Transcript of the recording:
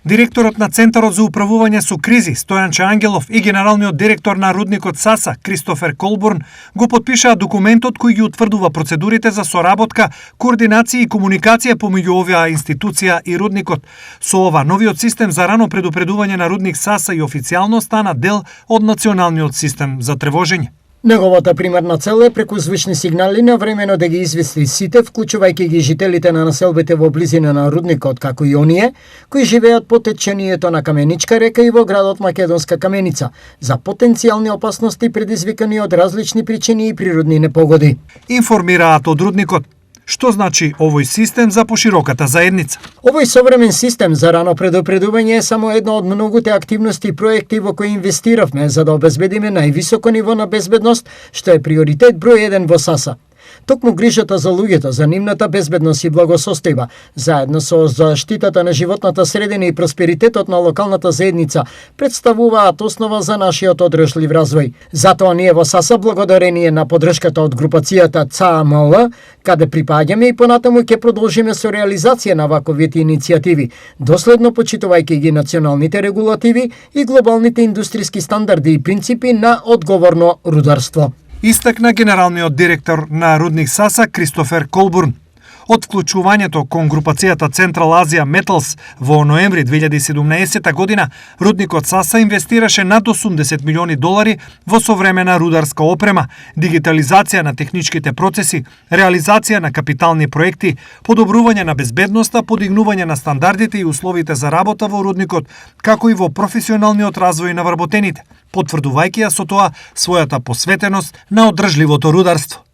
Директорот на Центарот за управување со кризи Стојанче Ангелов и генералниот директор на рудникот САСА Кристофер Колбурн го потпишаа документот кој ги утврдува процедурите за соработка, координација и комуникација помеѓу оваа институција и рудникот. Со ова новиот систем за рано предупредување на рудник САСА и официјално стана дел од националниот систем за тревожење. Неговата примарна цел е преку звучни сигнали навремено да ги извести сите, вклучувајќи ги жителите на населбите во близина на рудникот, како и оние кои живеат по течението на Каменичка река и во градот Македонска Каменица, за потенцијални опасности предизвикани од различни причини и природни непогоди. Информираат од рудникот. Што значи овој систем за пошироката заедница? Овој современ систем за рано предупредување е само една од многуте активности и проекти во кои инвестиравме за да обезбедиме највисоко ниво на безбедност, што е приоритет број 1 во САСА. Токму грижата за луѓето, за нивната безбедност и благосостојба, заедно со заштитата на животната средина и просперитетот на локалната заедница, представуваат основа за нашиот одржлив развој. Затоа ние во САСА, благодарение на поддршката од групацијата ЦАМЛ, каде припаѓаме и понатаму ќе продолжиме со реализација на ваковите иницијативи, доследно почитувајќи ги националните регулативи и глобалните индустријски стандарди и принципи на одговорно рударство. Истакна генералниот директор на рудник САСА Кристофер Колбурн. Од вклучувањето кон групацијата Централ Азија Металс во ноември 2017 година, рудникот САСА инвестираше над 80 милиони долари во современа рударска опрема, дигитализација на техничките процеси, реализација на капитални проекти, подобрување на безбедноста, подигнување на стандардите и условите за работа во рудникот, како и во професионалниот развој на вработените, потврдувајќи ја со тоа својата посветеност на одржливото рударство.